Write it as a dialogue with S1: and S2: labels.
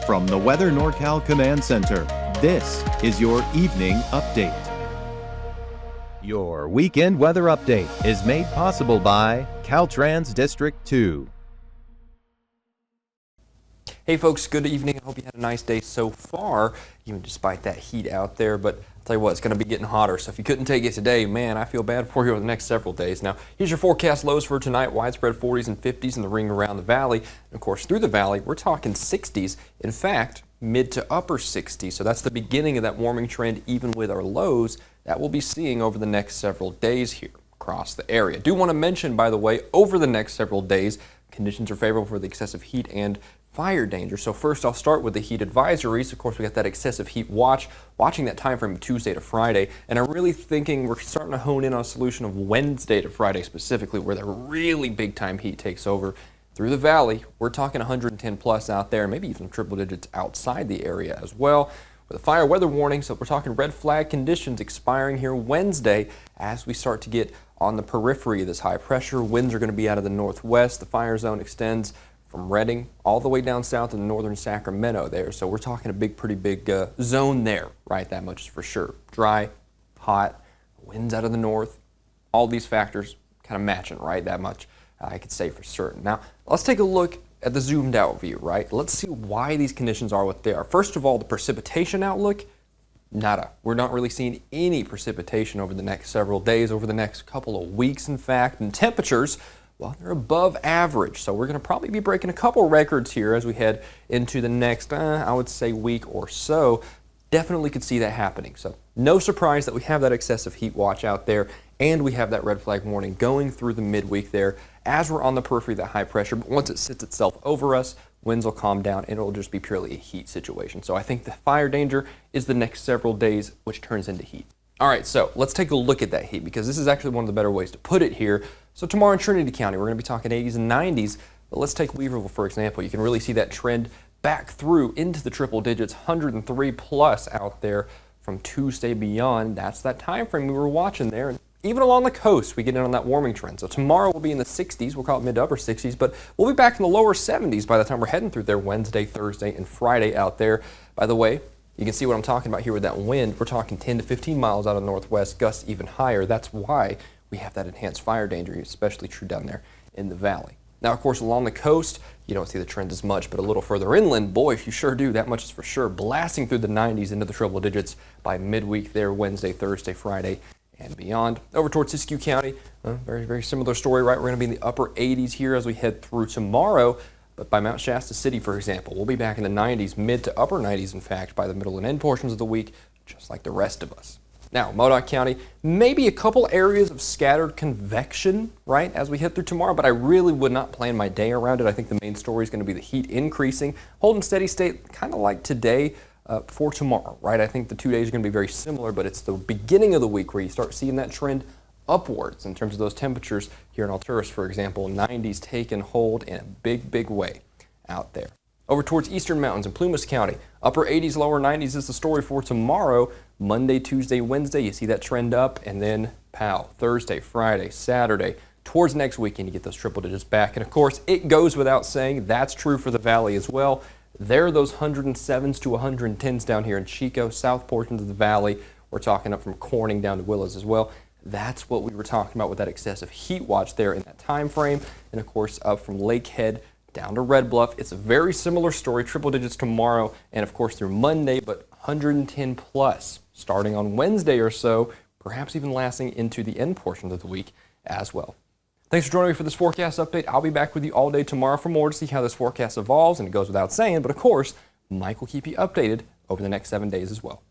S1: From the Weather NorCal Command Center, this is your evening update. Your weekend weather update is made possible by Caltrans District 2.
S2: Hey folks, good evening. I hope you had a nice day so far, even despite that heat out there. But I'll tell you what, it's going to be getting hotter. So if you couldn't take it today, man, I feel bad for you over the next several days. Now, here's your forecast lows for tonight. Widespread 40s and 50s in the ring around the valley. And of course, through the valley, we're talking 60s. In fact, mid to upper 60s. So that's the beginning of that warming trend, even with our lows that we'll be seeing over the next several days here across the area. Do want to mention, by the way, over the next several days, conditions are favorable for the excessive heat and fire danger. So first I'll start with the heat advisories. Of course, we got that excessive heat watching that time frame Tuesday to Friday, and I'm really thinking we're starting to hone in on a solution of Wednesday to Friday specifically, where the really big time heat takes over through the valley. We're talking 110 plus out there, maybe even triple digits outside the area as well, with a fire weather warning. So we're talking red flag conditions expiring here Wednesday as we start to get on the periphery of this high pressure. Winds are going to be out of the northwest. The fire zone extends from Redding all the way down south to northern Sacramento there. So we're talking a pretty big zone there, right? That much is for sure. Dry, hot, winds out of the north, all these factors kind of matching, right? That much I could say for certain. Now, let's take a look at the zoomed out view, right? Let's see why these conditions are what they are. First of all, the precipitation outlook, nada. We're not really seeing any precipitation over the next several days, over the next couple of weeks, in fact. And temperatures, well, they're above average, so we're going to probably be breaking a couple records here as we head into the next, I would say, week or so. Definitely could see that happening. So no surprise that we have that excessive heat watch out there, and we have that red flag warning going through the midweek there as we're on the periphery of that high pressure. But once it sits itself over us, winds will calm down, and it'll just be purely a heat situation. So I think the fire danger is the next several days, which turns into heat. All right, so let's take a look at that heat, because this is actually one of the better ways to put it here. So tomorrow in Trinity County, we're going to be talking 80s and 90s, but let's take Weaverville, for example. You can really see that trend back through into the triple digits, 103 plus out there from Tuesday beyond. That's that time frame we were watching there. And even along the coast, we get in on that warming trend. So tomorrow we'll be in the 60s, we'll call it mid to upper 60s, but we'll be back in the lower 70s by the time we're heading through there Wednesday, Thursday, and Friday out there. By the way, you can see what I'm talking about here with that wind. We're talking 10 to 15 miles out of the northwest, gusts even higher. That's why we have that enhanced fire danger, especially true down there in the valley. Now, of course, along the coast, you don't see the trend as much, but a little further inland, boy, if you sure do, that much is for sure. Blasting through the 90s into the triple digits by midweek there, Wednesday, Thursday, Friday, and beyond. Over towards Siskiyou County, very, very similar story, right? We're going to be in the upper 80s here as we head through tomorrow. But by Mount Shasta City, for example, we'll be back in the 90s, mid to upper 90s, in fact, by the middle and end portions of the week, just like the rest of us. Now, Modoc County, maybe a couple areas of scattered convection, right, as we head through tomorrow, but I really would not plan my day around it. I think the main story is going to be the heat increasing, holding steady state, kind of like today for tomorrow, right? I think the 2 days are going to be very similar, but it's the beginning of the week where you start seeing that trend upwards in terms of those temperatures here in Alturas, for example. 90s taking hold in a big way out there. Over towards Eastern Mountains in Plumas County, upper 80s, lower 90s is the story for tomorrow. Monday, Tuesday, Wednesday, you see that trend up, and then pow, Thursday, Friday, Saturday. Towards next weekend, you get those triple digits back. And of course, it goes without saying, that's true for the valley as well. There are those 107s to 110s down here in Chico, south portions of the valley. We're talking up from Corning down to Willows as well. That's what we were talking about with that excessive heat watch there in that time frame. And of course, up from Lakehead down to Red Bluff. It's a very similar story, triple digits tomorrow, and of course through Monday, but 110 plus starting on Wednesday or so, perhaps even lasting into the end portion of the week as well. Thanks for joining me for this forecast update. I'll be back with you all day tomorrow for more to see how this forecast evolves, and it goes without saying, but of course, Mike will keep you updated over the next 7 days as well.